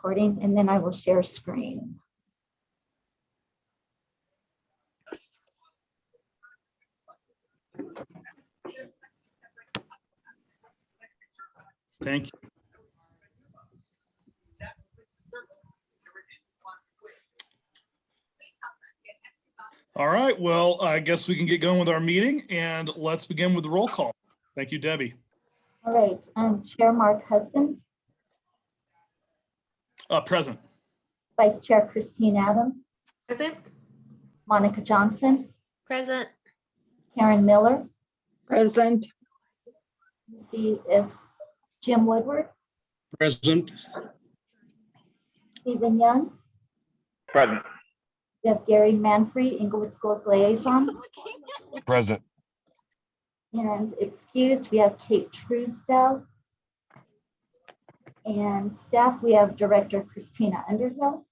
recording, and then I will share screen. Thank you. All right, well, I guess we can get going with our meeting, and let's begin with the roll call. Thank you, Debbie. All right, Chair Mark Husbands, Present. Vice Chair Christine Adams, Present. Monica Johnson, Present. Karen Miller. Present. See if Jim Woodward, Present. Stephen Young, Present. we have Gary Manfrey, Inglewood Schools Liaison, Present. and excused, we have Kate Truesdell. And staff, we have Director Christina Underhill,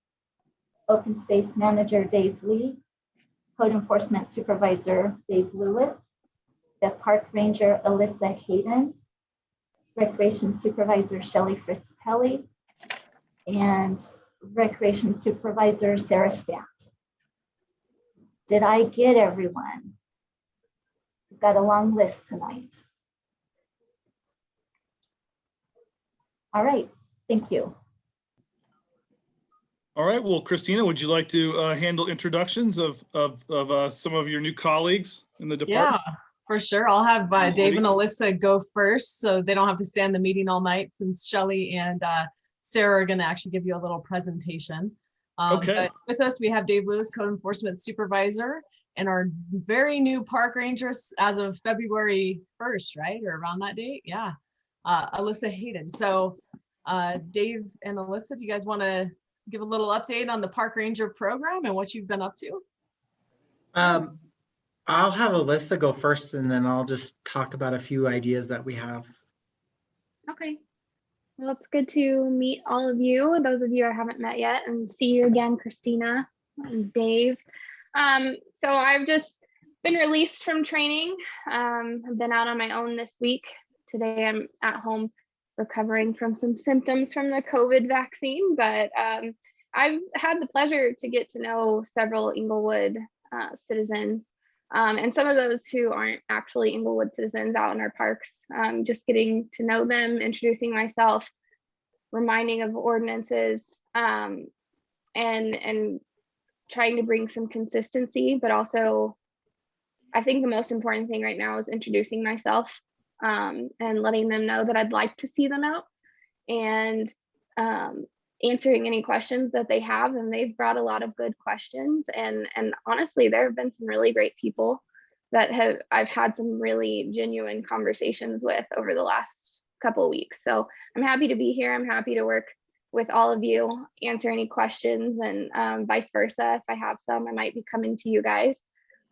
Open Space Manager Dave Lee, Code Enforcement Supervisor Dave Lewis, the Park Ranger Alyssa Haden, Recreation Supervisor Shelly Fritz-Pelle, and Recreation Supervisor Sara Stant. Did I get everyone? We've got a long list tonight. All right, thank you. All right, well, Christina, would you like to handle introductions of some of your new colleagues in the department? Yeah, for sure. I'll have Dave City. and Alyssa go first, so they don't have to stay in the meeting all night, since Shelly and Sara are going to actually give you a little presentation. Okay. But with us, we have Dave Lewis, Code Enforcement Supervisor, and our very new park rangers as of February 1st, right? Or around that date? Yeah. Alyssa Haden. So Dave and Alyssa, do you guys want to give a little update on the park ranger program and what you've been up to? I'll have Alyssa go first, and then I'll just talk about a few ideas that we have. Okay. Well, it's good to meet all of you, those of you I haven't met yet, and see you again, Christina and Dave. So I've just been released from training. I've been out on my own this week. Today I'm at home recovering from some symptoms from the COVID vaccine, but I've had the pleasure to get to know several Inglewood citizens, and some of those who aren't actually Inglewood citizens out in our parks, just getting to know them, introducing myself, reminding of ordinances, and trying to bring some consistency, but also I think the most important thing right now is introducing myself, and letting them know that I'd like to see them out, and answering any questions that they have. And they've brought a lot of good questions, and honestly, there have been some really great people that I've had some really genuine conversations with over the last couple of weeks. So I'm happy to be here. I'm happy to work with all of you, answer any questions, and vice versa. If I have some, I might be coming to you guys.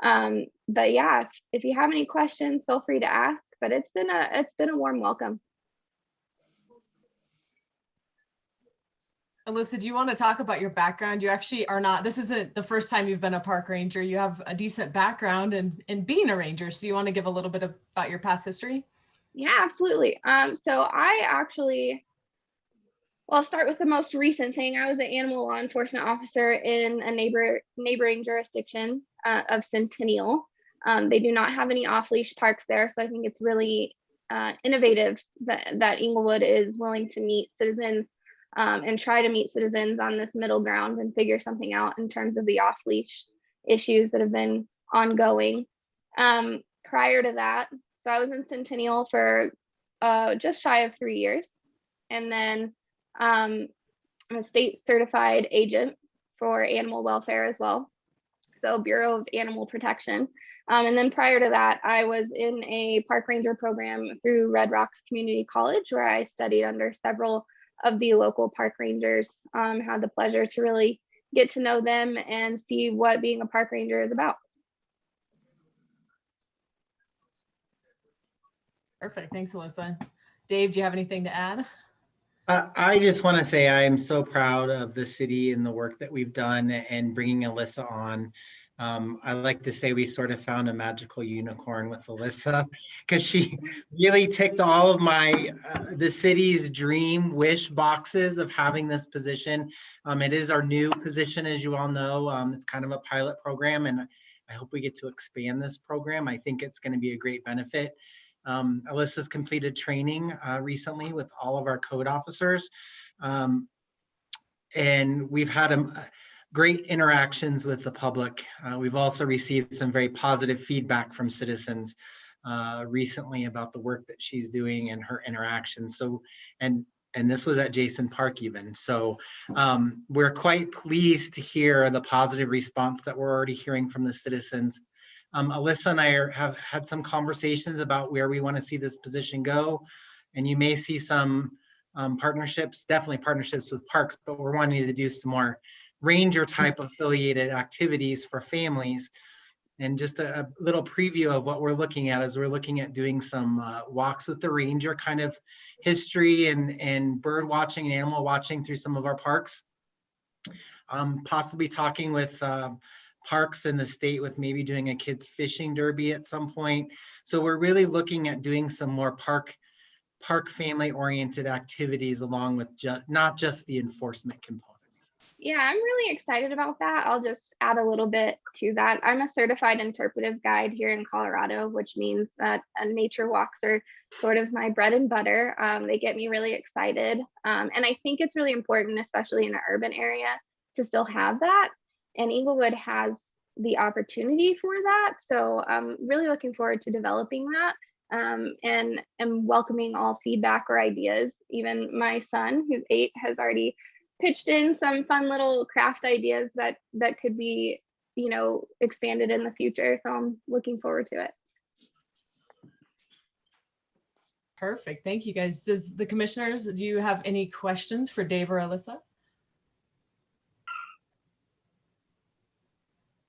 But yeah, if you have any questions, feel free to ask. But it's been a warm welcome. Alyssa, do you want to talk about your background? You actually are not, this isn't the first time you've been a park ranger. You have a decent background in being a ranger. So you want to give a little bit about your past history? Yeah, absolutely. So I actually, well, I'll start with the most recent thing. I was an animal law enforcement officer in a neighboring jurisdiction of Centennial. They do not have any off-leash parks there. So I think it's really innovative that Inglewood is willing to meet citizens and try to meet citizens on this middle ground and figure something out in terms of the off-leash issues that have been ongoing. Prior to that, so I was in Centennial for just shy of 3 years. And then I'm a state certified agent for animal welfare as well. So Bureau of Animal Protection. And then prior to that, I was in a park ranger program through Red Rocks Community College, where I studied under several of the local park rangers. Had the pleasure to really get to know them and see what being a park ranger is about. Perfect. Thanks, Alyssa. Dave, do you have anything to add? I just want to say I am so proud of the city and the work that we've done and bringing Alyssa on. I like to say we sort of found a magical unicorn with Alyssa, because she really ticked all of my the city's dream wish boxes of having this position. It is our new position, as you all know. It's kind of a pilot program, and I hope we get to expand this program. I think it's going to be a great benefit. Alyssa's completed training recently with all of our code officers, and we've had great interactions with the public. We've also received some very positive feedback from citizens recently about the work that she's doing and her interactions. So, and this was at Jason Park even. So we're quite pleased to hear the positive response that we're already hearing from the citizens. Alyssa and I have had some conversations about where we want to see this position go. And you may see some partnerships, definitely partnerships with parks, but we're wanting to do some more ranger type affiliated activities for families. And just a little preview of what we're looking at is we're looking at doing some walks with the ranger kind of history and bird watching and animal watching through some of our parks. Possibly talking with parks in the state with maybe doing a kids fishing derby at some point. So we're really looking at doing some more park family oriented activities along with not just the enforcement components. Yeah, I'm really excited about that. I'll just add a little bit to that. I'm a certified interpretive guide here in Colorado, which means that nature walks are sort of my bread and butter. They get me really excited. And I think it's really important, especially in an urban area, to still have that. And Inglewood has the opportunity for that. So I'm really looking forward to developing that. And welcoming all feedback or ideas. Even my son, who's 8, has already pitched in some fun little craft ideas that could be, expanded in the future. So I'm looking forward to it. Perfect. Thank you, guys. Does the commissioners, do you have any questions for Dave or Alyssa?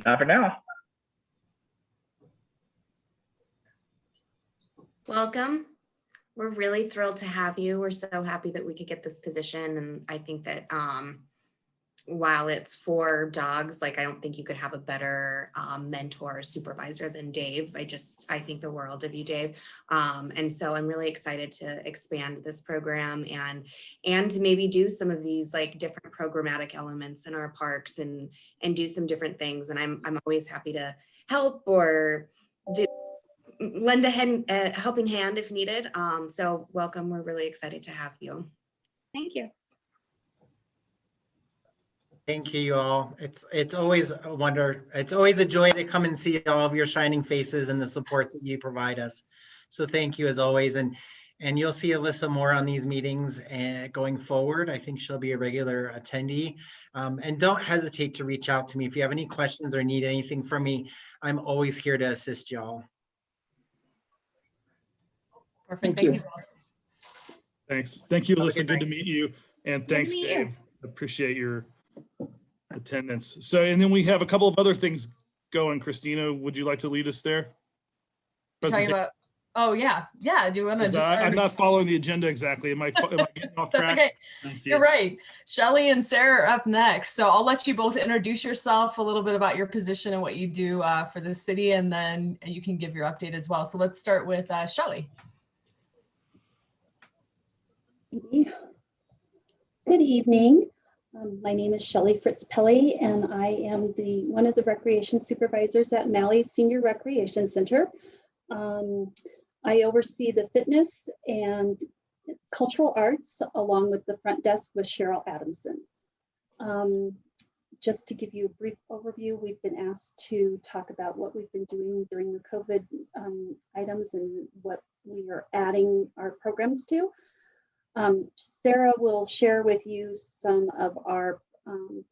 Not for now. Welcome. We're really thrilled to have you. We're so happy that we could get this position. And I think that while it's for dogs, I don't think you could have a better mentor or supervisor than Dave. I think the world of you, Dave. And so I'm really excited to expand this program and to maybe do some of these different programmatic elements in our parks and do some different things. And I'm always happy to help or lend a helping hand if needed. So welcome. We're really excited to have you. Thank you. Thank you all. It's always a wonder. It's always a joy to come and see all of your shining faces and the support that you provide us. So thank you as always. And you'll see Alyssa more on these meetings going forward. I think she'll be a regular attendee. And don't hesitate to reach out to me if you have any questions or need anything from me. I'm always here to assist y'all. Perfect. Thank you. Thanks. Thank you, Have a Alyssa. good Good night. to meet you. And thanks, meet you. Dave. Appreciate your attendance. So, and then we have a couple of other things going. Christina, would you like to lead us there? You're talking about, oh yeah. Do you want to just I'm not following the agenda exactly. Am I getting off That's track? okay. Let's see. You're right. Shelly and Sara are up next. So I'll let you both introduce yourself, a little bit about your position and what you do for the city, and then you can give your update as well. So let's start with Shelly. Good evening. My name is Shelly Fritz-Pelle, and I am one of the recreation supervisors at Malley Senior Recreation Center. I oversee the fitness and cultural arts along with the front desk with Cheryl Adamson. Just to give you a brief overview, we've been asked to talk about what we've been doing during the COVID items and what we are adding our programs to. Sara will share with you some of our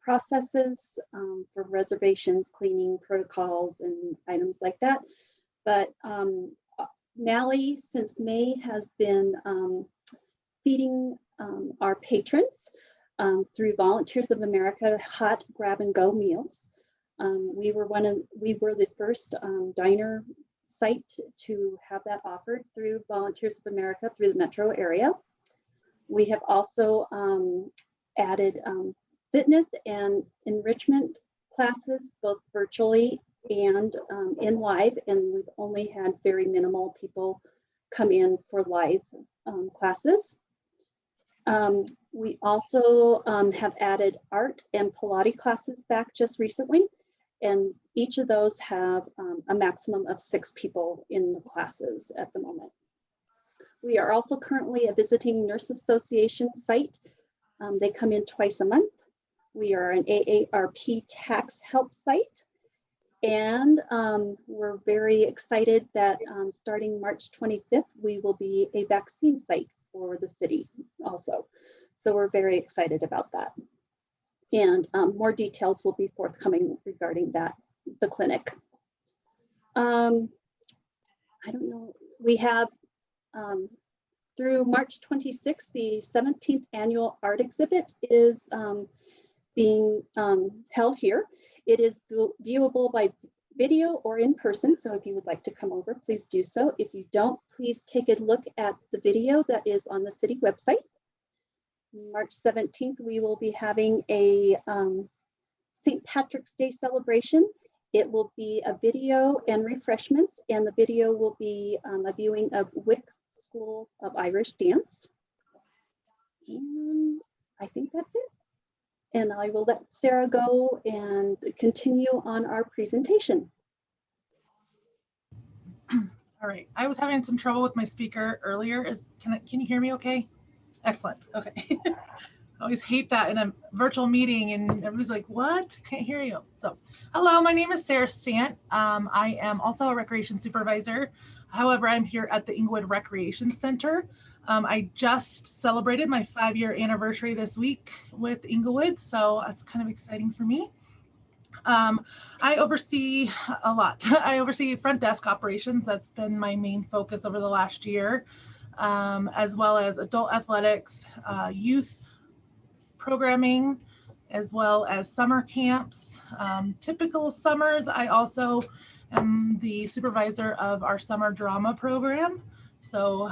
processes for reservations, cleaning protocols, and items like that. But Malley, since May, has been feeding our patrons through Volunteers of America hot grab and go meals. We were the first diner site to have that offered through Volunteers of America through the metro area. We have also added fitness and enrichment classes, both virtually and in live, and we've only had very minimal people come in for live classes. We also have added art and Pilates classes back just recently, and each of those have a maximum of 6 people in the classes at the moment. We are also currently a visiting nurse association site. They come in twice a month. We are an AARP tax help site. And we're very excited that starting March 25th, we will be a vaccine site for the city also. So we're very excited about that. And more details will be forthcoming regarding that, the clinic. I don't know, we have through March 26th, the 17th annual art exhibit is being held here. It is viewable by video or in person. So if you would like to come over, please do so. If you don't, please take a look at the video that is on the city website. March 17th, we will be having a St. Patrick's Day celebration. It will be a video and refreshments, and the video will be a viewing of Wick Schools of Irish Dance. And I think that's it. And I will let Sara go and continue on our presentation. All right, I was having some trouble with my speaker earlier. Can you hear me okay? Excellent, okay. I always hate that in a virtual meeting and everybody's like, what? Can't hear you. So, hello, my name is Sara Stant. I am also a recreation supervisor. However, I'm here at the Inglewood Recreation Center. I just celebrated my 5-year anniversary this week with Inglewood, so that's kind of exciting for me. I oversee a lot. I oversee front desk operations. That's been my main focus over the last year, as well as adult athletics, youth programming, as well as summer camps. Typical summers, I also am the supervisor of our summer drama program. So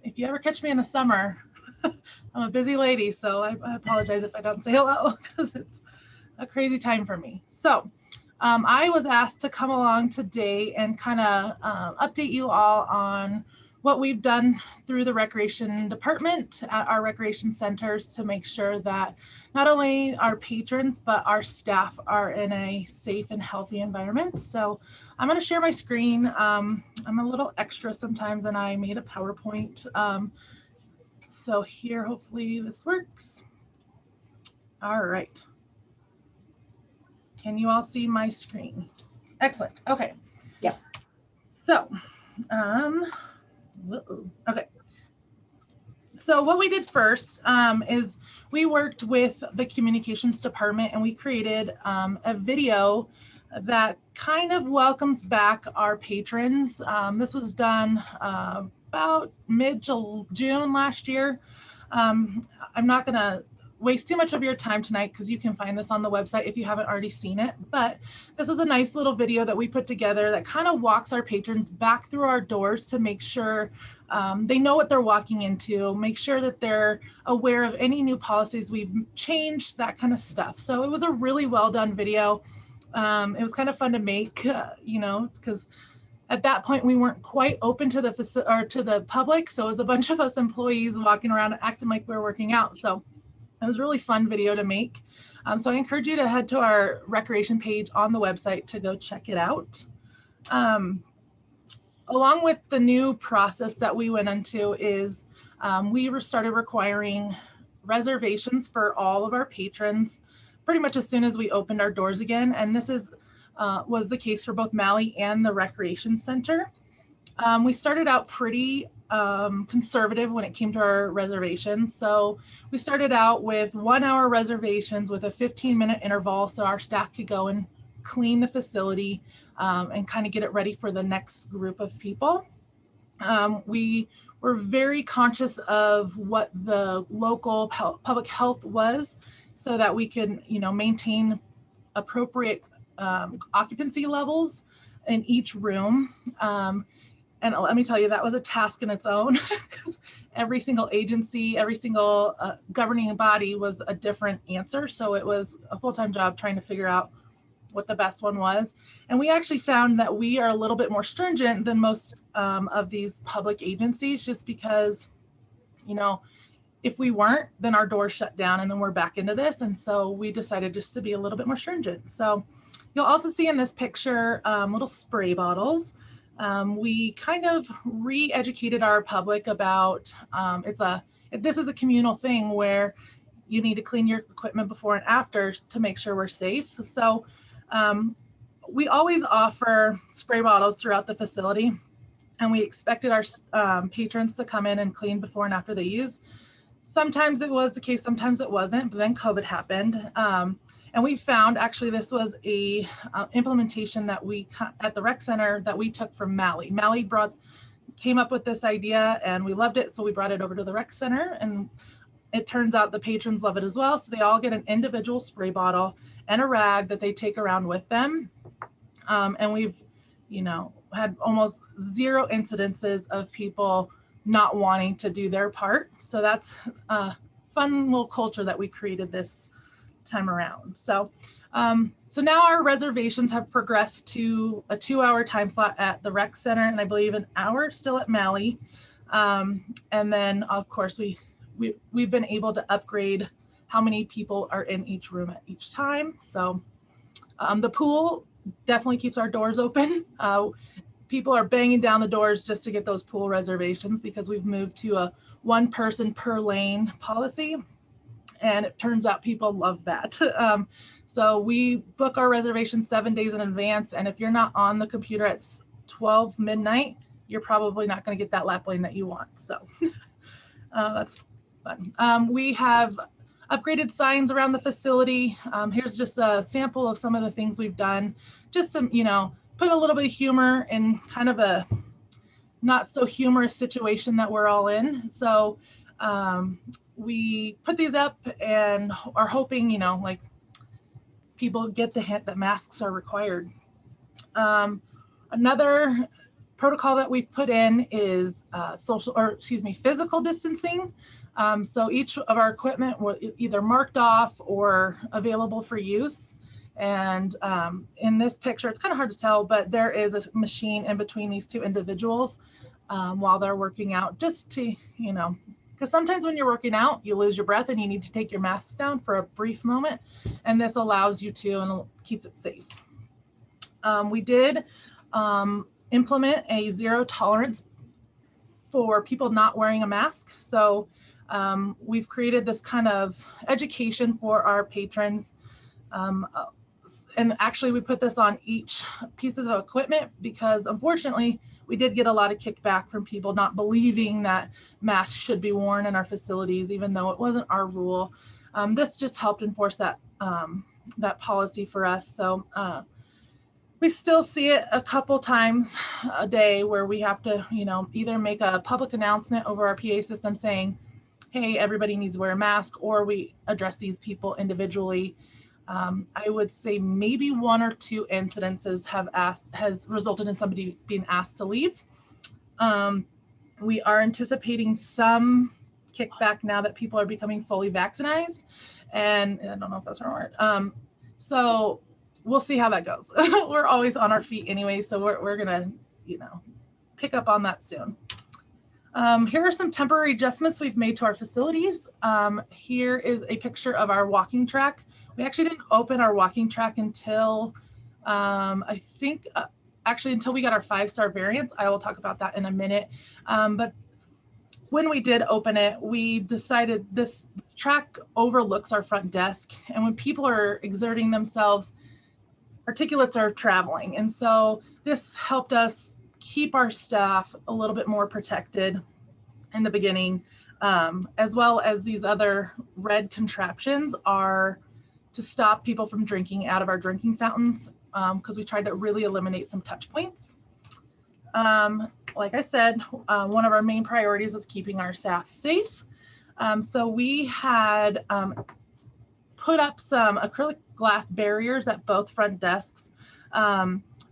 if you ever catch me in the summer, I'm a busy lady, so I apologize if I don't say hello because it's a crazy time for me. So I was asked to come along today and kind of update you all on what we've done through the recreation department at our recreation centers to make sure that not only our patrons, but our staff are in a safe and healthy environment. So I'm going to share my screen. I'm a little extra sometimes, and I made a PowerPoint. So here, hopefully this works. All right. Can you all see my screen? Excellent. Okay. Yeah. So, okay. So what we did first is we worked with the communications department and we created a video that kind of welcomes back our patrons. This was done about mid-June last year. I'm not going to waste too much of your time tonight because you can find this on the website if you haven't already seen it. But this was a nice little video that we put together that kind of walks our patrons back through our doors to make sure they know what they're walking into, make sure that they're aware of any new policies we've changed, that kind of stuff. So it was a really well done video. It was kind of fun to make, you know, because at that point we weren't quite open to the public. So it was a bunch of us employees walking around acting like we were working out. So it was a really fun video to make. So I encourage you to head to our recreation page on the website to go check it out. Along with the new process that we went into is we started requiring reservations for all of our patrons pretty much as soon as we opened our doors again. And this was the case for both Mally and the Recreation Center. We started out pretty conservative when it came to our reservations. So we started out with 1-hour reservations with a 15-minute interval so our staff could go and clean the facility and kind of get it ready for the next group of people. We were very conscious of what the local public health was so that we can, you know, maintain appropriate occupancy levels in each room. And let me tell you, that was a task in its own because every single agency, every single governing body was a different answer. So it was a full-time job trying to figure out what the best one was. And we actually found that we are a little bit more stringent than most of these public agencies, just because, you know, if we weren't, then our doors shut down and then we're back into this. And so we decided just to be a little bit more stringent. So you'll also see in this picture little spray bottles. We kind of re-educated our public about this is a communal thing where you need to clean your equipment before and after to make sure we're safe. So we always offer spray bottles throughout the facility, and we expected our patrons to come in and clean before and after they use. Sometimes it was the case, sometimes it wasn't, but then COVID happened. And we found, actually, this was a implementation that we at the rec center that we took from Mally. Mally came up with this idea and we loved it, so we brought it over to the rec center, and it turns out the patrons love it as well. So they all get an individual spray bottle and a rag that they take around with them. And we've, you know, had almost 0 incidences of people not wanting to do their part. So that's a fun little culture that we created this time around. So so now our reservations have progressed to a 2-hour time slot at the rec center, and I believe an hour still at Mally. And then of course we've been able to upgrade how many people are in each room at each time. So the pool definitely keeps our doors open. People are banging down the doors just to get those pool reservations because we've moved to a 1 person per lane policy. And it turns out people love that. So we book our reservations 7 days in advance. And if you're not on the computer at 12 midnight, you're probably not going to get that lap lane that you want. So that's fun. We have upgraded signs around the facility. Here's just a sample of some of the things we've done. Just some, you know, put a little bit of humor in kind of a not so humorous situation that we're all in. So we put these up and are hoping, you know, like people get the hint that masks are required. Another protocol that we've put in is physical distancing. So each of our equipment was either marked off or available for use. And in this picture, it's kind of hard to tell, but there is a machine in between these 2 individuals while they're working out, just to, you know, because sometimes when you're working out, you lose your breath and you need to take your mask down for a brief moment. And this allows you to, and keeps it safe. We did implement a 0 tolerance for people not wearing a mask. So we've created this kind of education for our patrons. And actually we put this on each pieces of equipment because unfortunately we did get a lot of kickback from people not believing that masks should be worn in our facilities, even though it wasn't our rule. This just helped enforce that that policy for us. So we still see it a couple times a day where we have to, you know, either make a public announcement over our PA system saying, hey, everybody needs to wear a mask, or we address these people individually. I would say maybe 1 or 2 incidences has resulted in somebody being asked to leave. We are anticipating some kickback now that people are becoming fully vaccinated, and I don't know if that's the right word. So we'll see how that goes. We're always on our feet anyway, so we're gonna, you know, pick up on that soon. Here are some temporary adjustments we've made to our facilities. Here is a picture of our walking track. We actually didn't open our walking track until, I think, actually until we got our 5-star variants. I will talk about that in a minute. But when we did open it, we decided this track overlooks our front desk. And when people are exerting themselves, particulates are traveling. And so this helped us keep our staff a little bit more protected in the beginning, as well as these other red contraptions are to stop people from drinking out of our drinking fountains, because we tried to really eliminate some touch points. Like I said, one of our main priorities was keeping our staff safe. So we had put up some acrylic glass barriers at both front desks.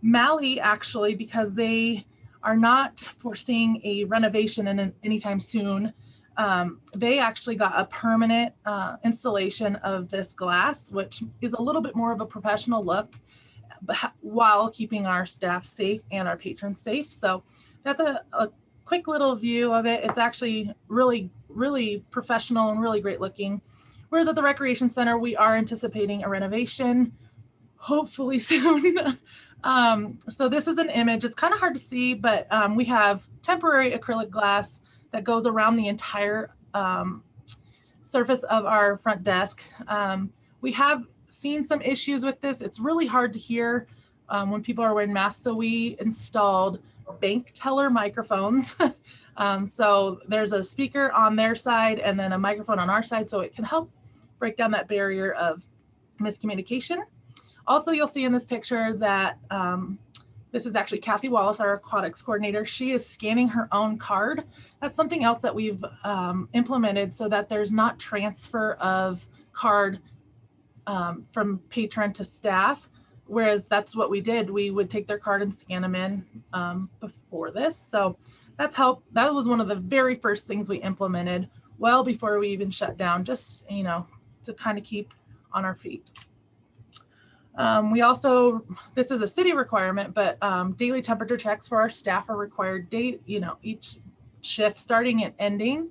Mally actually, because they are not foreseeing a renovation anytime soon, they actually got a permanent installation of this glass, which is a little bit more of a professional look. while keeping our staff safe and our patrons safe. So that's a quick little view of it. It's actually really, really professional and really great looking. Whereas at the Recreation Center, we are anticipating a renovation, hopefully soon. So this is an image. It's kind of hard to see, but we have temporary acrylic glass that goes around the entire surface of our front desk. We have seen some issues with this. It's really hard to hear when people are wearing masks. So we installed bank teller microphones. So there's a speaker on their side and then a microphone on our side, so it can help break down that barrier of miscommunication. Also, you'll see in this picture that this is actually Kathy Wallace, our aquatics coordinator. She is scanning her own card. That's something else that we've implemented so that there's not transfer of card from patron to staff, whereas that's what we did. We would take their card and scan them in before this. So that's how, that was one of the very first things we implemented well before we even shut down, just, you know, to kind of keep on our feet. We also, this is a city requirement, but daily temperature checks for our staff are required each shift starting and ending.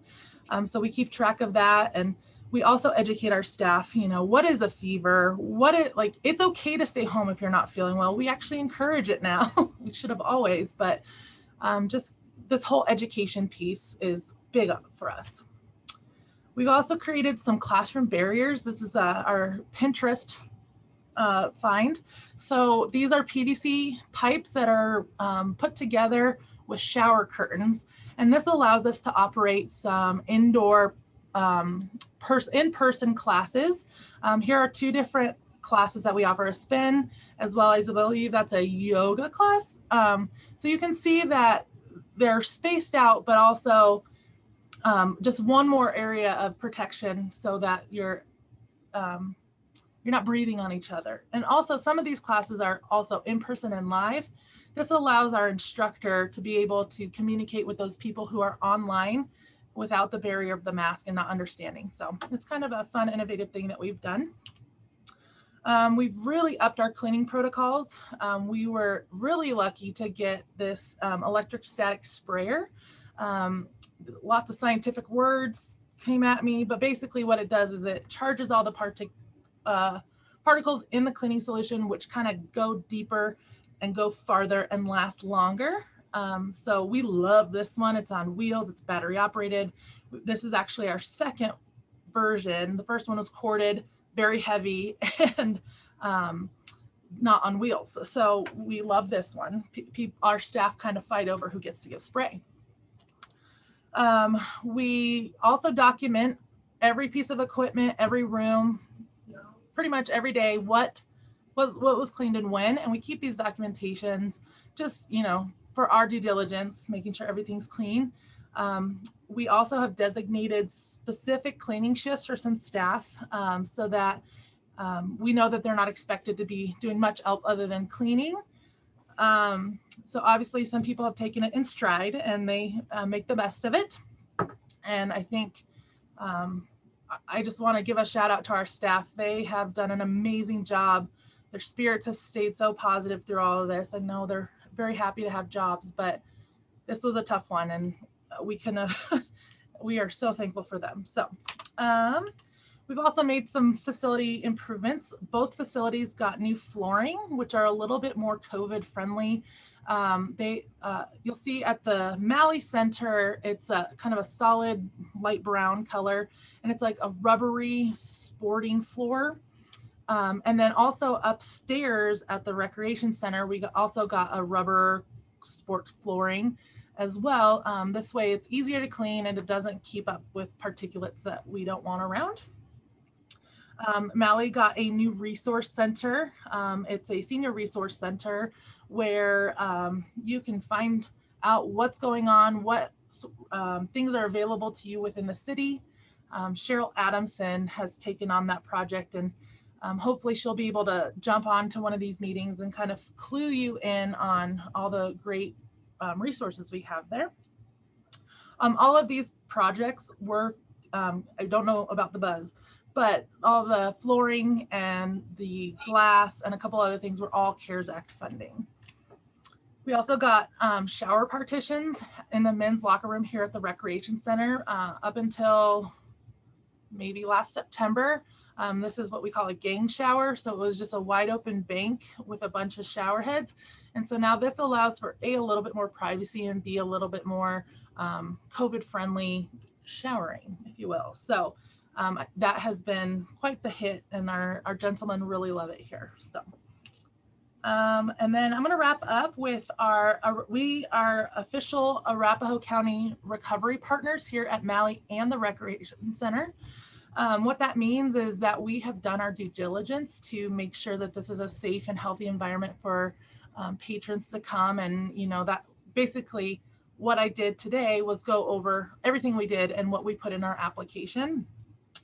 So we keep track of that. And we also educate our staff, you know, what is a fever? It's okay to stay home if you're not feeling well. We actually encourage it now. We should have always, but just this whole education piece is big for us. We've also created some classroom barriers. This is our Pinterest find. So these are PVC pipes that are put together with shower curtains. And this allows us to operate some indoor in-person classes. Here are two different classes that we offer, a spin, as well as I believe that's a yoga class. So you can see that they're spaced out, but also just one more area of protection so that you're not breathing on each other. And also some of these classes are also in person and live. This allows our instructor to be able to communicate with those people who are online without the barrier of the mask and not understanding. So it's kind of a fun, innovative thing that we've done. We've really upped our cleaning protocols. We were really lucky to get this electric static sprayer. Lots of scientific words came at me, but basically what it does is it charges all the particles in the cleaning solution, which kind of go deeper and go farther and last longer. So we love this one. It's on wheels, it's battery operated. This is actually our second version. The first one was corded, very heavy, and not on wheels. So we love this one. Our staff kind of fight over who gets to give spray. We also document every piece of equipment, every room, pretty much every day, what was cleaned and when, and we keep these documentations just, you know, for our due diligence, making sure everything's clean. We also have designated specific cleaning shifts for some staff so that we know that they're not expected to be doing much else other than cleaning. So obviously some people have taken it in stride and they make the best of it. And I think I just want to give a shout out to our staff. They have done an amazing job. Their spirits have stayed so positive through all of this. I know they're very happy to have jobs, but this was a tough one, and we are so thankful for them. So we've also made some facility improvements. Both facilities got new flooring, which are a little bit more COVID friendly. You'll see at the Malley Center, it's a kind of a solid light brown color, and it's like a rubbery sporting floor. And then also upstairs at the Recreation Center, we also got a rubber sport flooring as well. This way it's easier to clean and it doesn't keep up with particulates that we don't want around. Malley got a new resource center. It's a senior resource center where you can find out what's going on, what things are available to you within the city. Cheryl Adamson has taken on that project, and hopefully she'll be able to jump on to one of these meetings and kind of clue you in on all the great resources we have there. All of these projects were, I don't know about the buzz, but all the flooring and the glass and a couple other things were all CARES Act funding. We also got shower partitions in the men's locker room here at the Recreation Center up until maybe last September. This is what we call a gang shower. So it was just a wide open bank with a bunch of shower heads. And so now this allows for a little bit more privacy and be a little bit more COVID friendly showering, if you will. So that has been quite the hit, and our gentlemen really love it here. So. And then I'm going to wrap up with we are official Arapahoe County recovery partners here at Malley and the Recreation Center. What that means is that we have done our due diligence to make sure that this is a safe and healthy environment for patrons to come. And, you know, that basically what I did today was go over everything we did and what we put in our application.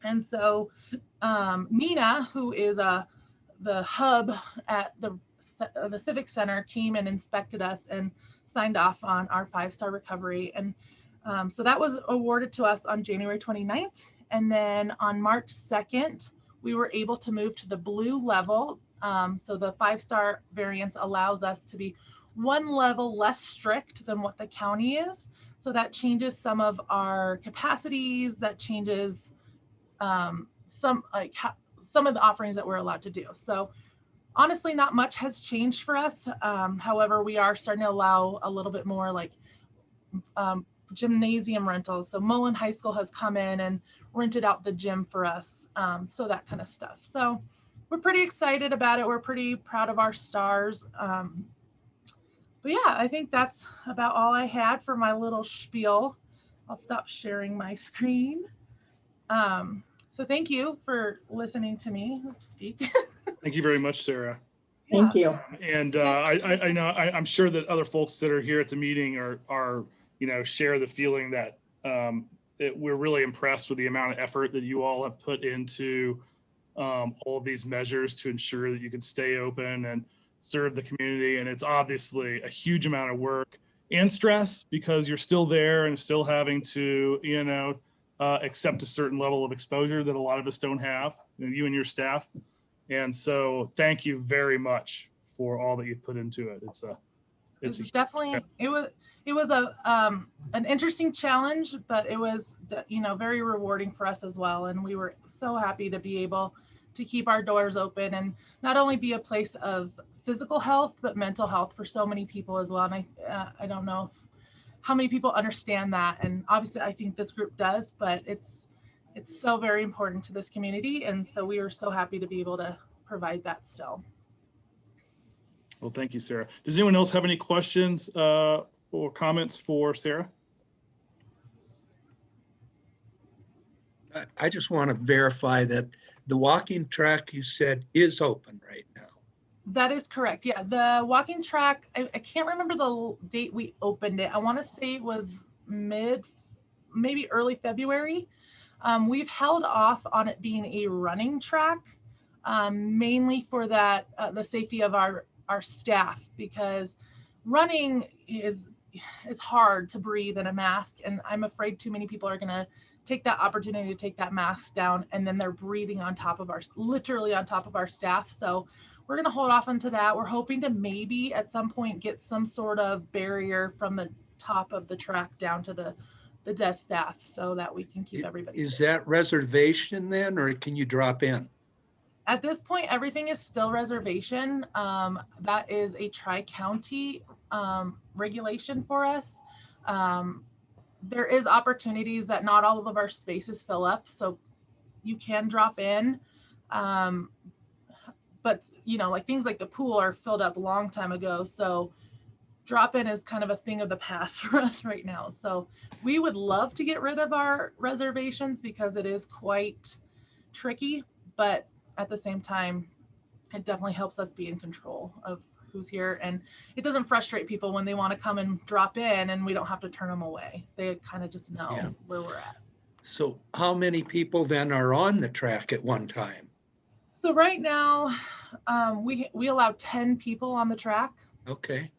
And so Nina, who is the hub at the Civic Center, came and inspected us and signed off on our 5-star recovery. And so that was awarded to us on January 29th. And then on March 2nd, we were able to move to the blue level. So the 5-star variance allows us to be one level less strict than what the county is. So that changes some of our capacities, that changes some of the offerings that we're allowed to do. So honestly, not much has changed for us. However, we are starting to allow a little bit more like gymnasium rentals. So Mullen High School has come in and rented out the gym for us. So that kind of stuff. So we're pretty excited about it. We're pretty proud of our stars. But yeah, I think that's about all I had for my little spiel. I'll stop sharing my screen. So thank you for listening to me speak. Thank you very much, Sara. Thank you. And I know I'm sure that other folks that are here at the meeting are share the feeling that we're really impressed with the amount of effort that you all have put into all of these measures to ensure that you can stay open and serve the community. And it's obviously a huge amount of work and stress because you're still there and still having to, accept a certain level of exposure that a lot of us don't have, you and your staff. And so thank you very much for all that you put into it. It was an interesting challenge, but it was, very rewarding for us as well. And we were so happy to be able to keep our doors open and not only be a place of physical health, but mental health for so many people as well. And I don't know how many people understand that. And obviously I think this group does, but it's so very important to this community. And so we are so happy to be able to provide that still. Well, thank you, Sara. Does anyone else have any questions or comments for Sara? I just want to verify that the walking track you said is open right now. That is correct. Yeah, the walking track, I can't remember the date we opened it. I want to say it was maybe early February. We've held off on it being a running track, mainly for that the safety of our staff, because running is hard to breathe in a mask, and I'm afraid too many people are going to take that opportunity to take that mask down, and then they're breathing on top of literally on top of our staff. So we're going to hold off onto that. We're hoping to maybe at some point get some sort of barrier from the top of the track down to the desk staff so that we can keep everybody Is safe. that reservation then, or can you drop in? At this point, everything is still reservation. That is a tri-county regulation for us. There is opportunities that not all of our spaces fill up, so you can drop in. But like things like the pool are filled up a long time ago, so drop in is kind of a thing of the past for us right now. So we would love to get rid of our reservations because it is quite tricky, but at the same time, it definitely helps us be in control of who's here, and it doesn't frustrate people when they want to come and drop in and we don't have to turn them away. They kind of just know where we're at. So how many people then are on the track at one time? So right now, we allow 10 people on the track. Okay.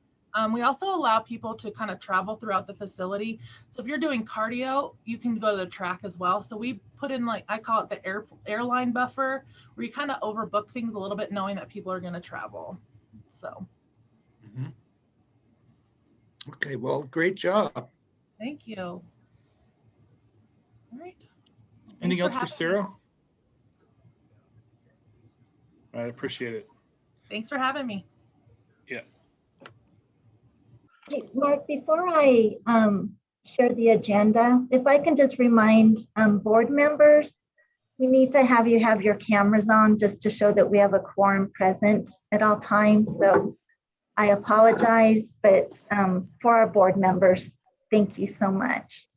We also allow people to kind of travel throughout the facility. So if you're doing cardio, you can go to the track as well. So we put in, like, I call it the airline buffer, where you kind of overbook things a little bit, knowing that people are going to travel. So. Mhm. Okay, well, great job. Thank you. All right. Anything else for having Sara? me. I appreciate it. Thanks for having me. Yeah. Hey, Mark, before I share the agenda, if I can just remind board members, we need to have you have your cameras on just to show that we have a quorum present at all times. So I apologize, but for our board members, thank you so much.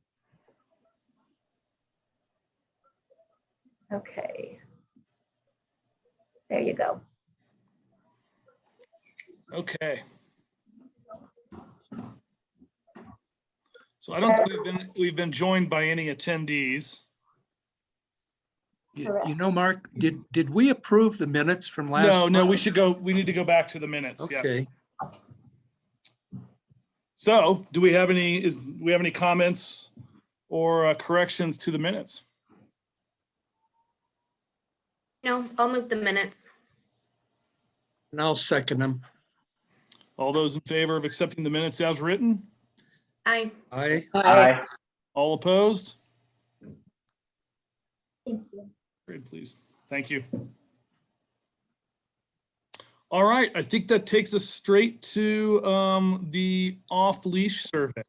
Okay. There you go. Okay. So I don't think we've been joined by any attendees. You know, Mark, did we approve the minutes from last? No, we month? should go. We need to go back to the minutes. Yeah. Okay. So do we have any comments or corrections to the minutes? No, I'll move the minutes. And I'll second them. All those in favor of accepting the minutes as written? Aye. Aye. Aye. All opposed? Thank you. Great, please. Thank you. All right, I think that takes us straight to the off-leash survey.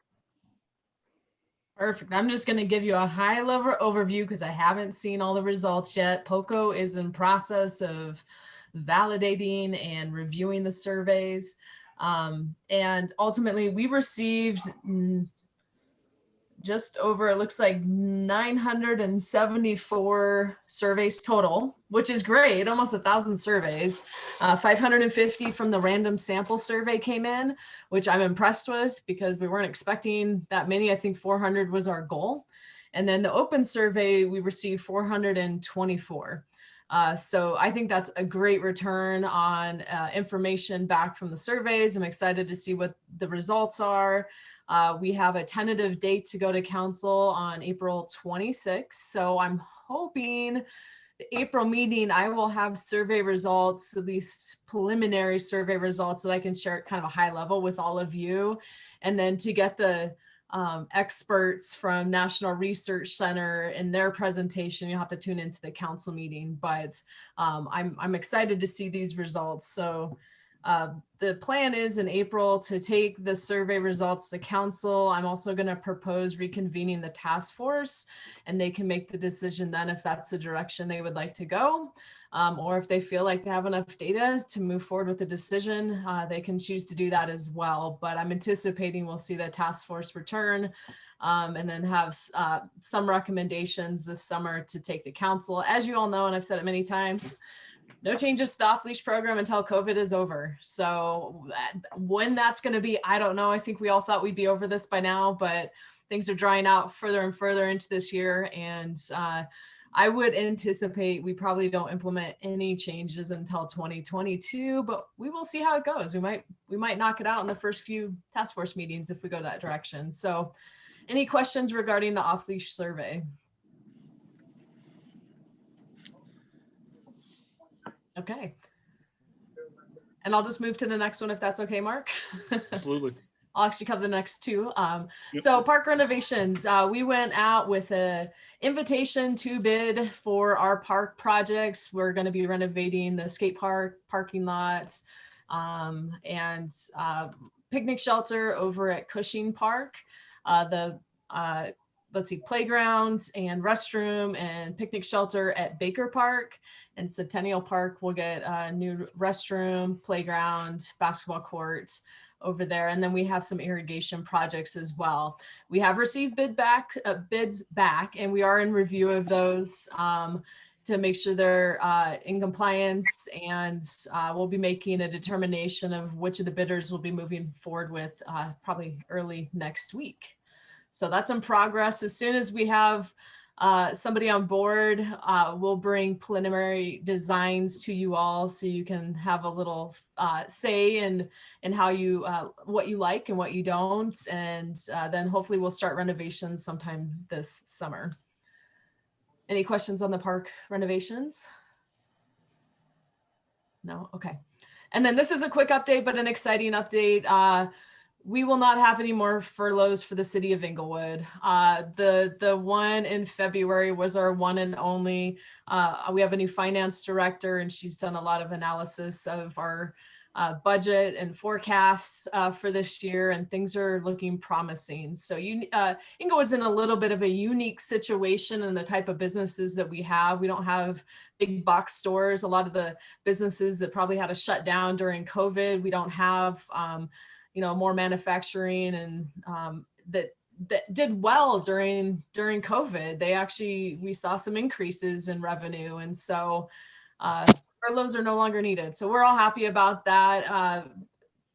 Perfect. I'm just going to give you a high level overview because I haven't seen all the results yet. POCO is in process of validating and reviewing the surveys. And ultimately we received just over, it looks like 974 surveys total, which is great, almost 1,000 surveys. 550 from the random sample survey came in, which I'm impressed with because we weren't expecting that many. I think 400 was our goal. And then the open survey, we received 424. So I think that's a great return on information back from the surveys. I'm excited to see what the results are. We have a tentative date to go to council on April 26th. So I'm hoping the April meeting, I will have survey results, at least preliminary survey results that I can share at kind of a high level with all of you. And then to get the experts from National Research Center in their presentation, you'll have to tune into the council meeting, but I'm excited to see these results. So the plan is in April to take the survey results to council. I'm also going to propose reconvening the task force, and they can make the decision then if that's the direction they would like to go, or if they feel like they have enough data to move forward with the decision, they can choose to do that as well. But I'm anticipating we'll see the task force return and then have some recommendations this summer to take to council. As you all know, and I've said it many times, no changes to the off-leash program until COVID is over. So when that's going to be, I don't know. I think we all thought we'd be over this by now, but things are drying out further and further into this year. And I would anticipate we probably don't implement any changes until 2022, but we will see how it goes. We might knock it out in the first few task force meetings if we go that direction. So any questions regarding the off-leash survey? Okay. And I'll just move to the next one if that's okay, Mark. Absolutely. I'll actually cover the next two. Yep. So park renovations, we went out with an invitation to bid for our park projects. We're going to be renovating the skate park, parking lots, and picnic shelter over at Cushing Park. Let's see, playgrounds and restroom and picnic shelter at Baker Park, and Centennial Park will get a new restroom, playground, basketball courts over there. And then we have some irrigation projects as well. We have received bids back, and we are in review of those to make sure they're in compliance, and we'll be making a determination of which of the bidders will be moving forward with probably early next week. So that's in progress. As soon as we have somebody on board will bring preliminary designs to you all so you can have a little say in how you, what you like and what you don't. And then hopefully we'll start renovations sometime this summer. Any questions on the park renovations? No? Okay. And then this is a quick update, but an exciting update. We will not have any more furloughs for the city of Inglewood. The one in February was our one and only. We have a new finance director, and she's done a lot of analysis of our budget and forecasts for this year, and things are looking promising. So Inglewood's in a little bit of a unique situation in the type of businesses that we have. We don't have big box stores. A lot of the businesses that probably had to shut down during COVID, we don't have more manufacturing and that did well during COVID. We saw some increases in revenue, and so furloughs are no longer needed. So we're all happy about that.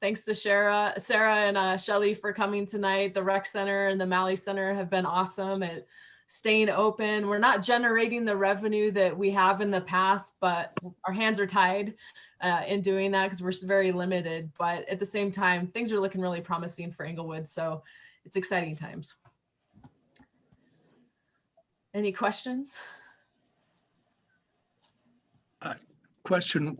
Thanks to Sara and Shelly for coming tonight. The rec center and the Malley Center have been awesome at staying open. We're not generating the revenue that we have in the past, but our hands are tied in doing that because we're very limited. But at the same time, things are looking really promising for Inglewood. So it's exciting times. Any questions? Question.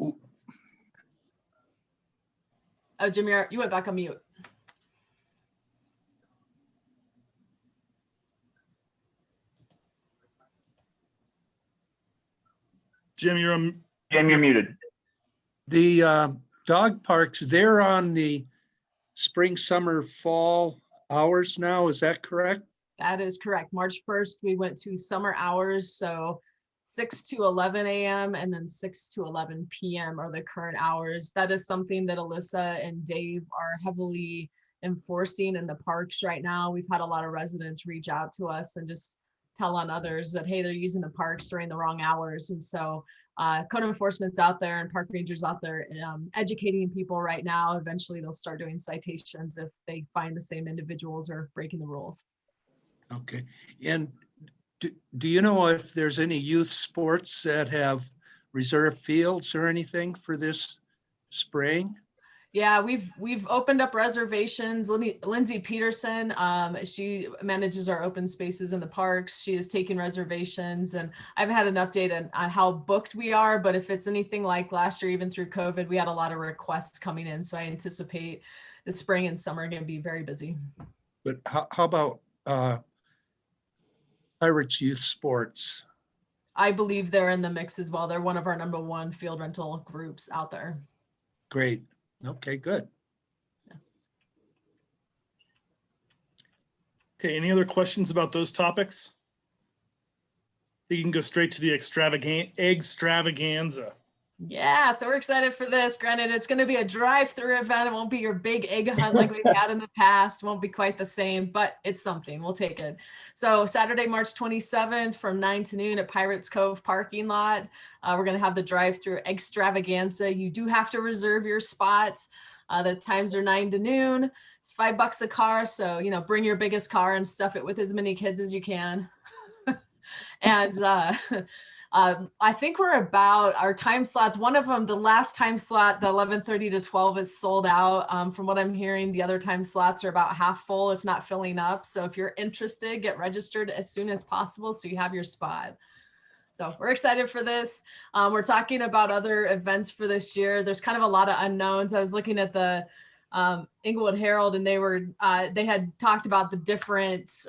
Oh, Jim, you went back on mute. Jim, you're muted. The dog parks, they're on the spring, summer, fall hours now. Is that correct? That is correct. March 1st, we went to summer hours. So 6 to 11 a.m. and then 6 to 11 p.m. are the current hours. That is something that Alyssa and Dave are heavily enforcing in the parks right now. We've had a lot of residents reach out to us and just tell on others that, hey, they're using the parks during the wrong hours. And so code enforcement's out there and park rangers out there educating people right now. Eventually they'll start doing citations if they find the same individuals are breaking the rules. Okay. And do you know if there's any youth sports that have reserved fields or anything for this spring? Yeah, we've opened up reservations. Lindsay Peterson, she manages our open spaces in the parks. She is taking reservations, and I haven't had an update on how booked we are, but if it's anything like last year, even through COVID, we had a lot of requests coming in. So I anticipate the spring and summer are going to be very busy. But how about Pirates Youth Sports? I believe they're in the mix as well. They're one of our #1 field rental groups out there. Great. Okay, good. Okay, any other questions about those topics? You can go straight to the Eggstravaganza. Yeah, so we're excited for this. Granted, it's going to be a drive-through event. It won't be your big egg hunt like we've had in the past. It won't be quite the same, but it's something. We'll take it. So Saturday, March 27th from 9 to noon at Pirates Cove parking lot. We're going to have the drive-through Extravaganza. You do have to reserve your spots. The times are 9 to noon. It's $5 a car. So, bring your biggest car and stuff it with as many kids as you can. And I think we're about our time slots. One of them, the last time slot, the 11:30 to 12 is sold out. From what I'm hearing, the other time slots are about half full, if not filling up. So if you're interested, get registered as soon as possible so you have your spot. So we're excited for this. We're talking about other events for this year. There's kind of a lot of unknowns. I was looking at the Inglewood Herald, and they had talked about the different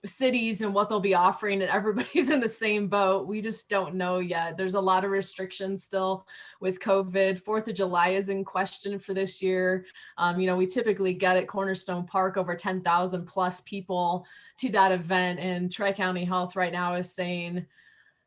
cities and what they'll be offering, and everybody's in the same boat. We just don't know yet. There's a lot of restrictions still with COVID. 4th of July is in question for this year. We typically get at Cornerstone Park over 10,000 plus people to that event, and Tri-County Health right now is saying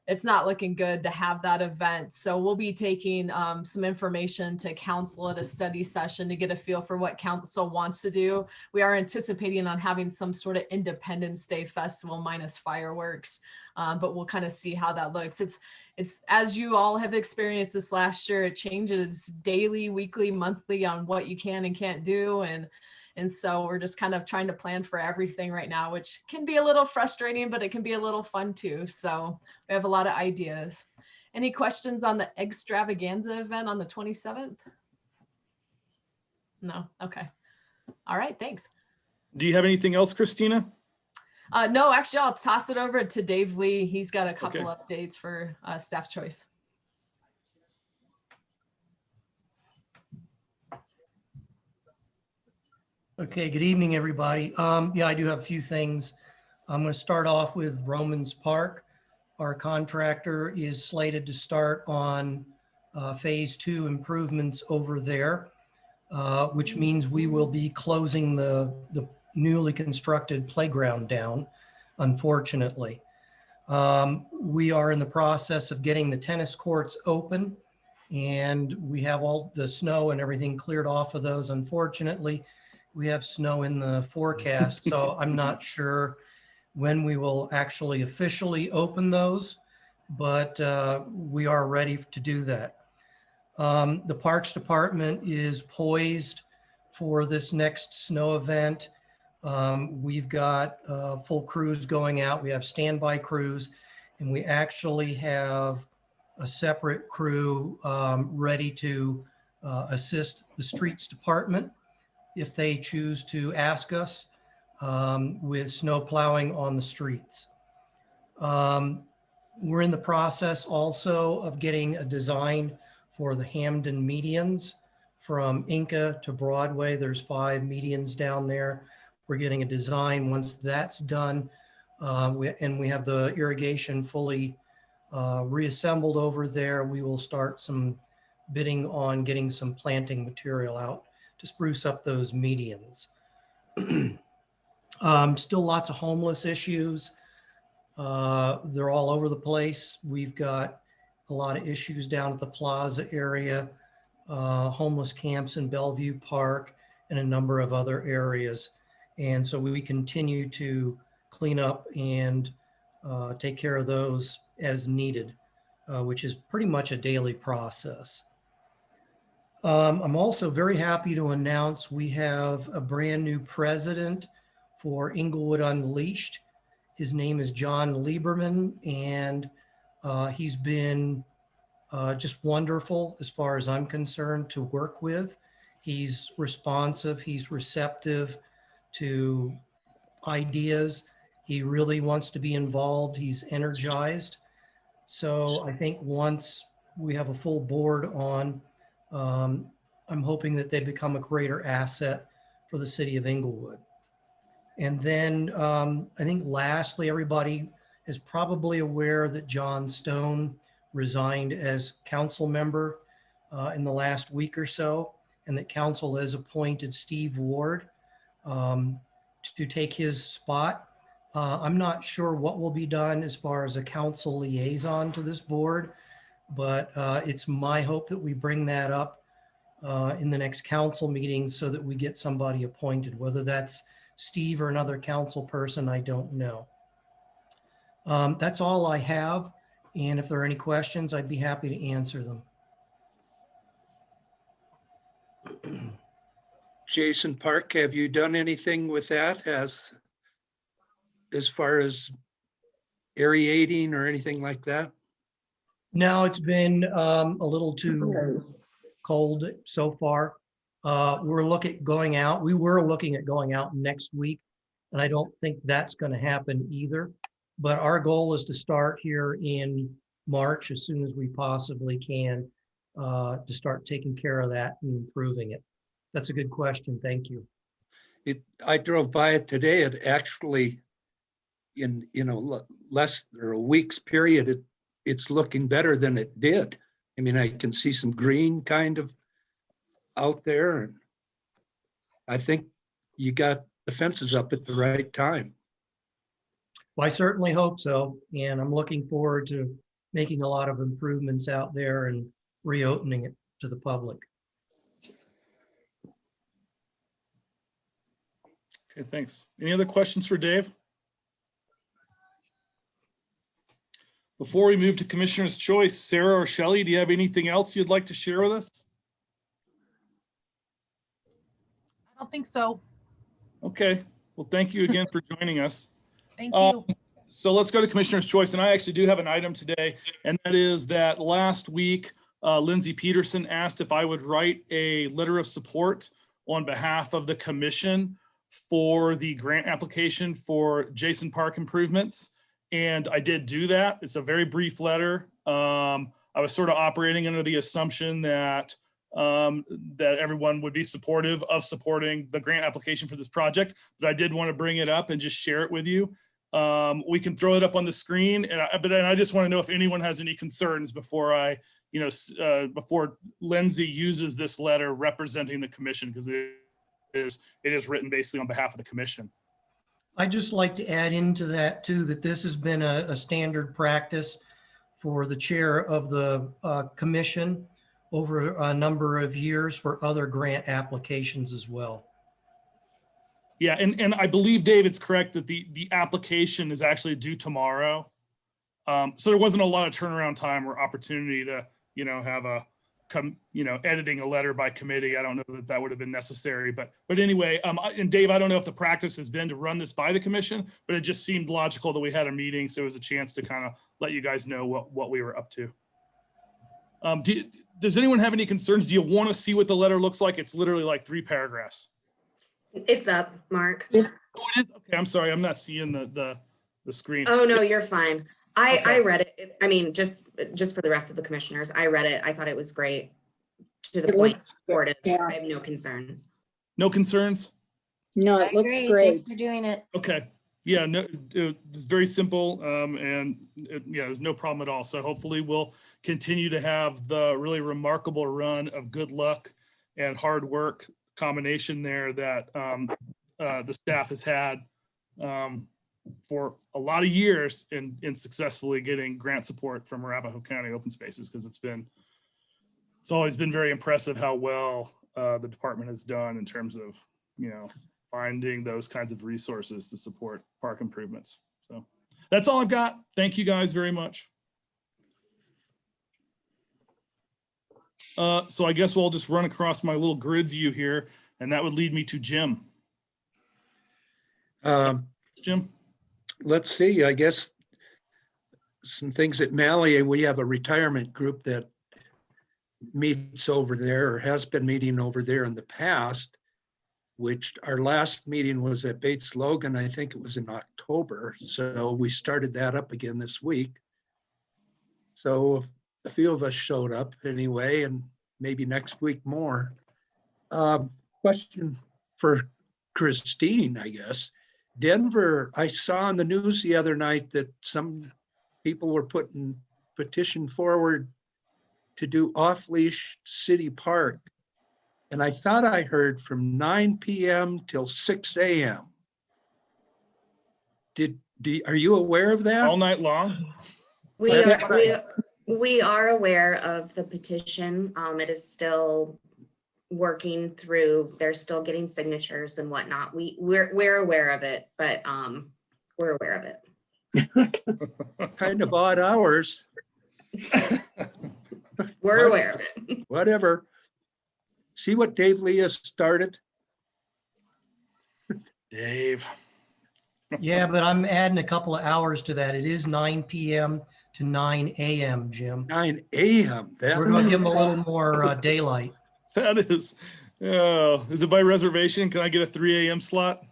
it's not looking good to have that event. So we'll be taking some information to council at a study session to get a feel for what council wants to do. We are anticipating on having some sort of Independence Day festival minus fireworks, but we'll kind of see how that looks. It's as you all have experienced this last year, it changes daily, weekly, monthly on what you can and can't do. And And so we're just kind of trying to plan for everything right now, which can be a little frustrating, but it can be a little fun too. So we have a lot of ideas. Any questions on the Eggstravaganza event on the 27th? No, okay. All right, thanks. Do you have anything else, Christina? No, actually, I'll toss it over to Dave Lee. He's got a couple Okay. updates for staff choice. Okay, good evening, everybody. Yeah, I do have a few things. I'm going to start off with Romans Park. Our contractor is slated to start on phase 2 improvements over there, which means we will be closing the newly constructed playground down, unfortunately. We are in the process of getting the tennis courts open, and we have all the snow and everything cleared off of those. Unfortunately, we have snow in the forecast, so I'm not sure when we will actually officially open those, but we are ready to do that. The Parks Department is poised for this next snow event. We've got full crews going out. We have standby crews, and we actually have a separate crew ready to assist the Streets Department if they choose to ask us with snow plowing on the streets. We're in the process also of getting a design for the Hamden medians from Inca to Broadway. There's 5 medians down there. We're getting a design. Once that's done, we have the irrigation fully reassembled over there, we will start some bidding on getting some planting material out to spruce up those medians. Still lots of homeless issues. They're all over the place. We've got a lot of issues down at the plaza area, homeless camps in Bellevue Park, and a number of other areas. And so we continue to clean up and take care of those as needed, which is pretty much a daily process. I'm also very happy to announce we have a brand new president for Inglewood Unleashed. His name is John Lieberman, and he's been just wonderful as far as I'm concerned to work with. He's responsive, he's receptive to ideas. He really wants to be involved. He's energized. So I think once we have a full board on, I'm hoping that they become a greater asset for the city of Inglewood. And then I think lastly, everybody is probably aware that John Stone resigned as council member in the last week or so, and that council has appointed Steve Ward to take his spot. I'm not sure what will be done as far as a council liaison to this board, but it's my hope that we bring that up in the next council meeting so that we get somebody appointed. Whether that's Steve or another council person, I don't know. That's all I have. And if there are any questions, I'd be happy to answer them. Jason Park, have you done anything with that as far as aerating or anything like that? No, it's been a little too cold so far. We're looking at going out. We were looking at going out next week, and I don't think that's going to happen either. But our goal is to start here in March as soon as we possibly can to start taking care of that and improving it. That's a good question. Thank you. I drove by it today. It actually, in less or a week's period, it's looking better than it did. I mean, I can see some green kind of out there, and I think you got the fences up at the right time. Well, I certainly hope so, and I'm looking forward to making a lot of improvements out there and reopening it to the public. Okay, thanks. Any other questions for Dave? Before we move to Commissioner's Choice, Sara or Shelly, do you have anything else you'd like to share with us? I don't think so. Okay. Well, thank you again for joining us. Thank you. So let's go to Commissioner's Choice. And I actually do have an item today, and that is that last week, Lindsay Peterson asked if I would write a letter of support on behalf of the commission for the grant application for Jason Park improvements. And I did do that. It's a very brief letter. I was sort of operating under the assumption that that everyone would be supportive of supporting the grant application for this project, but I did want to bring it up and just share it with you. We can throw it up on the screen, and I just want to know if anyone has any concerns before I, before Lindsay uses this letter representing the commission, because it is written basically on behalf of the commission. I'd just like to add into that too, that this has been a standard practice for the chair of the commission over a number of years for other grant applications as well. Yeah, and I believe David's correct that the application is actually due tomorrow. So there wasn't a lot of turnaround time or opportunity to, have editing a letter by committee. I don't know that would have been necessary, but anyway, and Dave, I don't know if the practice has been to run this by the commission, but it just seemed logical that we had a meeting, so it was a chance to kind of let you guys know what we were up to. Does anyone have any concerns? Do you want to see what the letter looks like? It's literally like 3 paragraphs. It's up, Mark. Oh, it is? Okay, I'm sorry. I'm not seeing the screen. Oh, no, you're fine. I Okay. read it. I mean, just for the rest of the commissioners, I read it. I thought it was great. To the It point, looks- supportive. yeah. I have no concerns. No concerns? No, it looks great. For doing it. Okay. Yeah, no, it's very simple. There's no problem at all. So hopefully we'll continue to have the really remarkable run of good luck and hard work combination there that the staff has had for a lot of years in successfully getting grant support from Arapahoe County Open Spaces, because it's always been very impressive how well the department has done in terms of, finding those kinds of resources to support park improvements. So that's all I've got. Thank you guys very much. So I guess we'll just run across my little grid view here, and that would lead me to Jim. Jim? Let's see, I guess some things at Mally, we have a retirement group that meets over there, or has been meeting over there in the past, which our last meeting was at Bates Logan. I think it was in October. So we started that up again this week. So a few of us showed up anyway, and maybe next week more. Question for Christine, I guess. Denver, I saw on the news the other night that some people were putting petition forward to do off-leash city park. And I thought I heard from 9 p.m. till 6 a.m. Are you aware of that? All night long? We are aware of the petition. It is still working through, they're still getting signatures and whatnot. We're aware of it, but we're aware of it. Kind of odd hours. We're aware of it. Whatever. See what Dave Lee has started? Dave. Yeah, but I'm adding a couple of hours to that. It is 9 p.m. to 9 a.m., Jim. 9 a.m. We're going to give them a little more daylight. That is it by reservation? Can I get a 3 a.m. slot?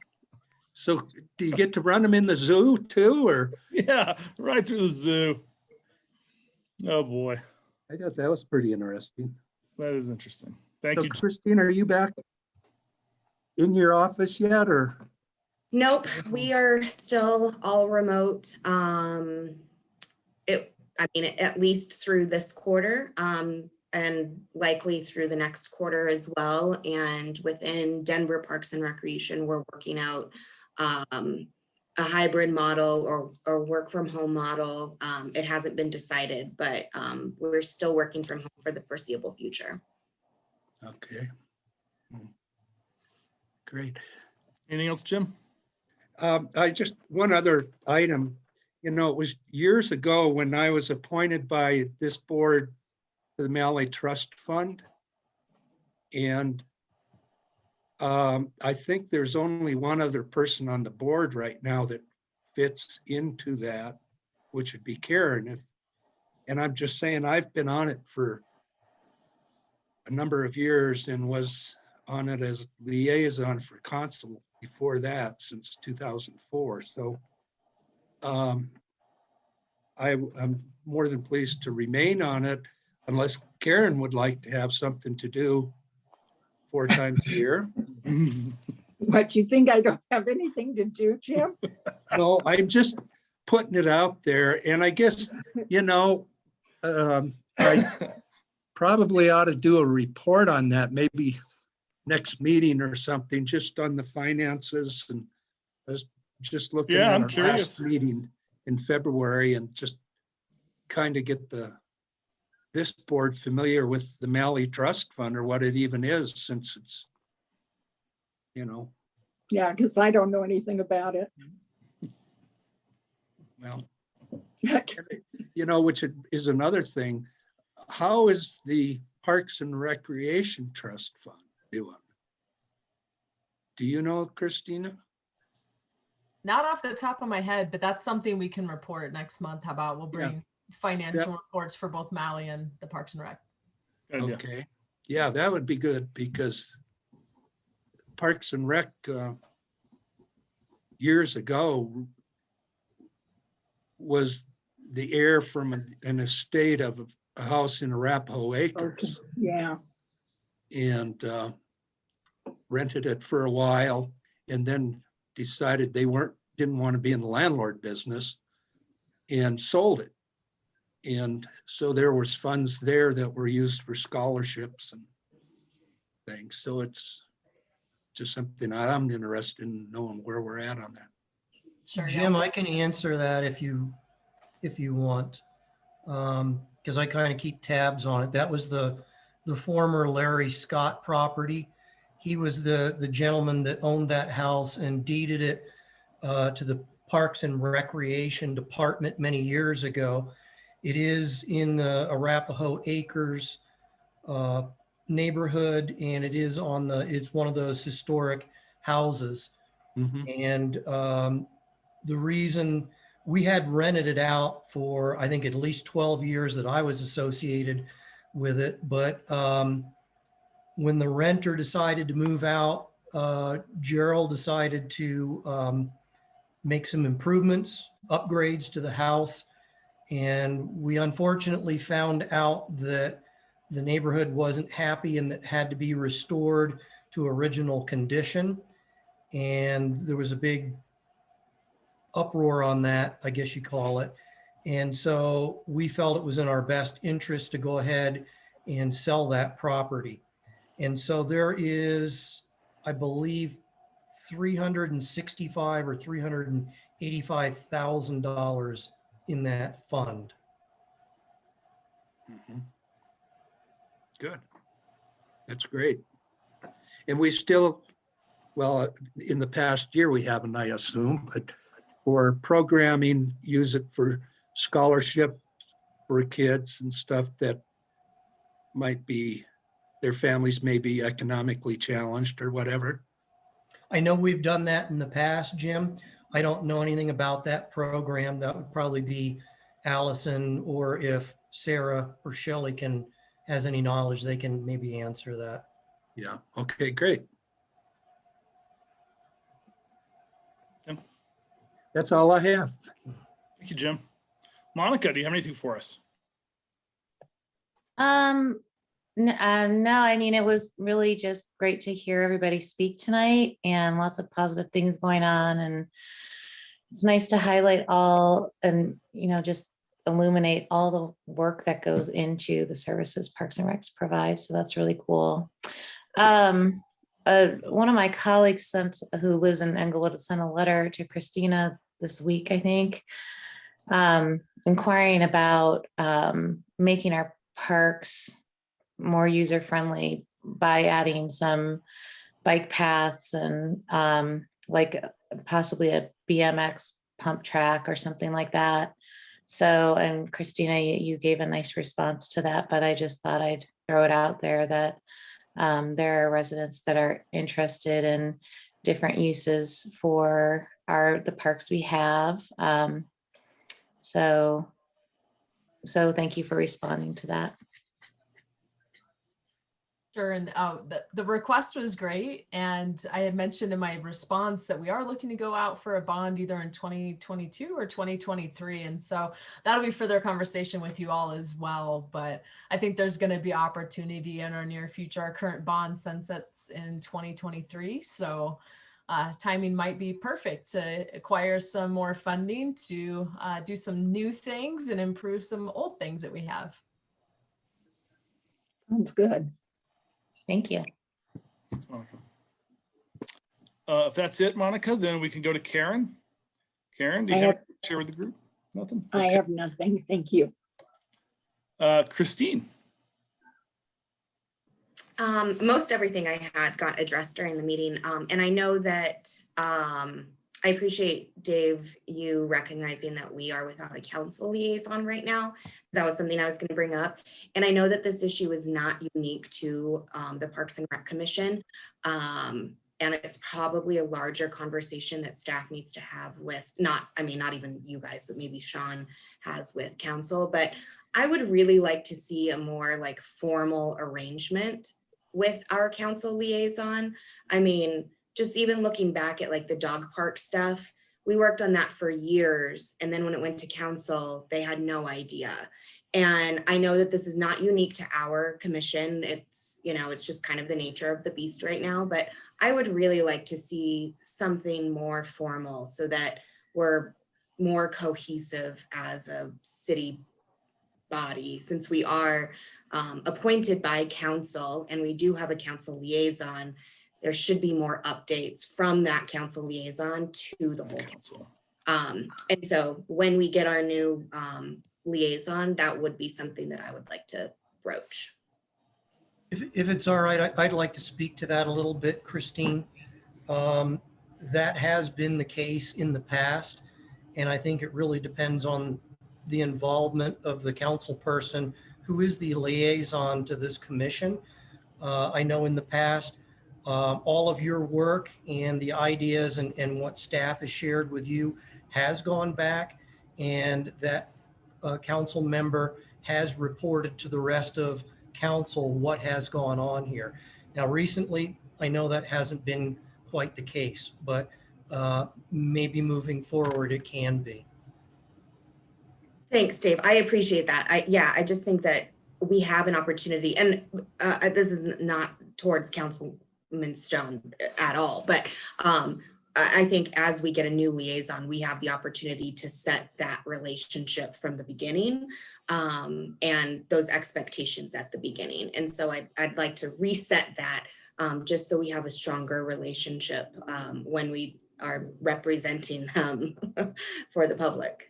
So do you get to run them in the zoo too, or? Yeah, right through the zoo. Oh boy. I thought that was pretty interesting. That is interesting. Thank you. Christine, are you back in your office yet, or? Nope, we are still all remote. At least through this quarter, and likely through the next quarter as well. And within Denver Parks and Recreation, we're working out a hybrid model or work from home model. It hasn't been decided, but we're still working from home for the foreseeable future. Okay. Great. Anything else, Jim? One other item. It was years ago when I was appointed by this board to the Mally Trust Fund. And I think there's only one other person on the board right now that fits into that, which would be Karen. And I'm just saying, I've been on it for a number of years and was on it as liaison for consul before that, since 2004. So I'm more than pleased to remain on it, unless Karen would like to have something to do 4 times a year. What, you think I don't have anything to do, Jim? No, I'm just putting it out there. And I guess, I probably ought to do a report on that, maybe next meeting or something, just on the finances. And I was just looking Yeah, at I'm our curious. last meeting in February and just kind of get this board familiar with the Malley Trust Fund, or what it even is, since it's, Yeah, because I don't know anything about it. well, which is another thing. How is the Parks and Recreation Trust Fund doing? Do you know, Christina? Not off the top of my head, but that's something we can report next month. How about we'll bring financial reports for both Malley and the Parks and Rec. Okay. Yeah, that would be good, because Parks and Rec years ago was the heir from an estate of a house in Arapahoe Acres. Okay. Yeah. And rented it for a while, and then decided they didn't want to be in the landlord business, and sold it. And so there was funds there that were used for scholarships and things. So it's just something I'm interested in knowing where we're at on that. Sure, Jim, I can answer that if you want, because I kind of keep tabs on it. That was the former Larry Scott property. He was the gentleman that owned that house and deeded it to the Parks and Recreation Department many years ago. It is in the Arapahoe Acres neighborhood, and it is it's one of those historic houses. Mhm. And the reason we had rented it out for, I think, at least 12 years that I was associated with it. But when the renter decided to move out, Gerald decided to make some improvements, upgrades to the house. And we unfortunately found out that the neighborhood wasn't happy and that had to be restored to original condition. And there was a big uproar on that, I guess you call it. And so we felt it was in our best interest to go ahead and sell that property. And so there is, I believe, $365,000 or $385,000 in that fund. Mhm. Good. That's great. And we still, well, in the past year we haven't, I assume, but for programming, use it for scholarship for kids and stuff that might be, their families may be economically challenged or whatever. I know we've done that in the past, Jim. I don't know anything about that program. That would probably be Allison, or if Sara or Shelly has any knowledge, they can maybe answer that. Yeah. Okay, great. Okay. That's all I have. Thank you, Jim. Monica, do you have anything for us? No, I mean, it was really just great to hear everybody speak tonight, and lots of positive things going on. And it's nice to highlight all and, just illuminate all the work that goes into the services Parks and Recs provide. So that's really cool. One of my colleagues who lives in Englewood sent a letter to Christina this week, I think, inquiring about making our parks more user-friendly by adding some bike paths and like possibly a BMX pump track or something like that. So, and Christina, you gave a nice response to that, but I just thought I'd throw it out there that There are residents that are interested in different uses for the parks we have. So thank you for responding to that. Sure, and the request was great, and I had mentioned in my response that we are looking to go out for a bond either in 2022 or 2023, and so that'll be further conversation with you all as well. But I think there's going to be opportunity in our near future. Our current bond sunsets in 2023, so timing might be perfect to acquire some more funding to do some new things and improve some old things that we have. Sounds good. Thank you. Thanks, Monica. If that's it, Monica, then we can go to Karen. Karen, do you have to share with the group? Nothing? I have nothing. Thank you. Christine. Most everything I had got addressed during the meeting. And I know that I appreciate, Dave, you recognizing that we are without a council liaison right now. That was something I was going to bring up. And I know that this issue is not unique to the Parks and Rec Commission. And it's probably a larger conversation that staff needs to have with, not even you guys, but maybe Sean has with council. But I would really like to see a more like formal arrangement with our council liaison. I mean, just even looking back at like the dog park stuff, we worked on that for years. And then when it went to council, they had no idea. And I know that this is not unique to our commission. It's, it's just kind of the nature of the beast right now, but I would really like to see something more formal so that we're more cohesive as a city body, since we are appointed by council and we do have a council liaison. There should be more updates from that council liaison to the whole council. And so when we get our new liaison, that would be something that I would like to broach. If it's all right, I'd like to speak to that a little bit, Christine. That has been the case in the past, and I think it really depends on the involvement of the council person who is the liaison to this commission. I know in the past, all of your work and the ideas and what staff has shared with you has gone back, and that council member has reported to the rest of council what has gone on here. Now, recently, I know that hasn't been quite the case, but maybe moving forward, it can be. Thanks, Dave. I appreciate that. I just think that we have an opportunity, and this is not towards Councilman Stone at all, but I think as we get a new liaison, we have the opportunity to set that relationship from the beginning and those expectations at the beginning. And so I'd like to reset that just so we have a stronger relationship when we are representing them for the public.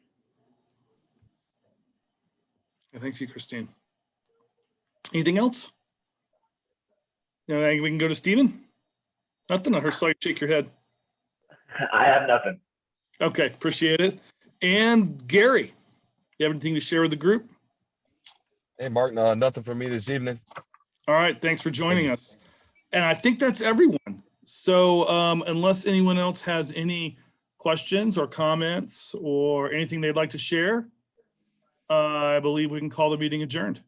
Thank you, Christine. Anything else? We can go to Stephen. Nothing. I heard you shake your head. I have nothing. Okay, appreciate it. And Gary, you have anything to share with the group? Hey, Mark, nothing for me this evening. All right, thanks for joining us. And I think that's everyone. So unless anyone else has any questions or comments or anything they'd like to share, I believe we can call the meeting adjourned.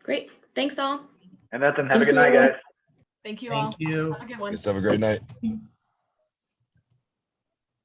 Great. Thanks all. And nothing. Have a good night, guys. Thank you all. Thank you. Have a good one. Have a great night.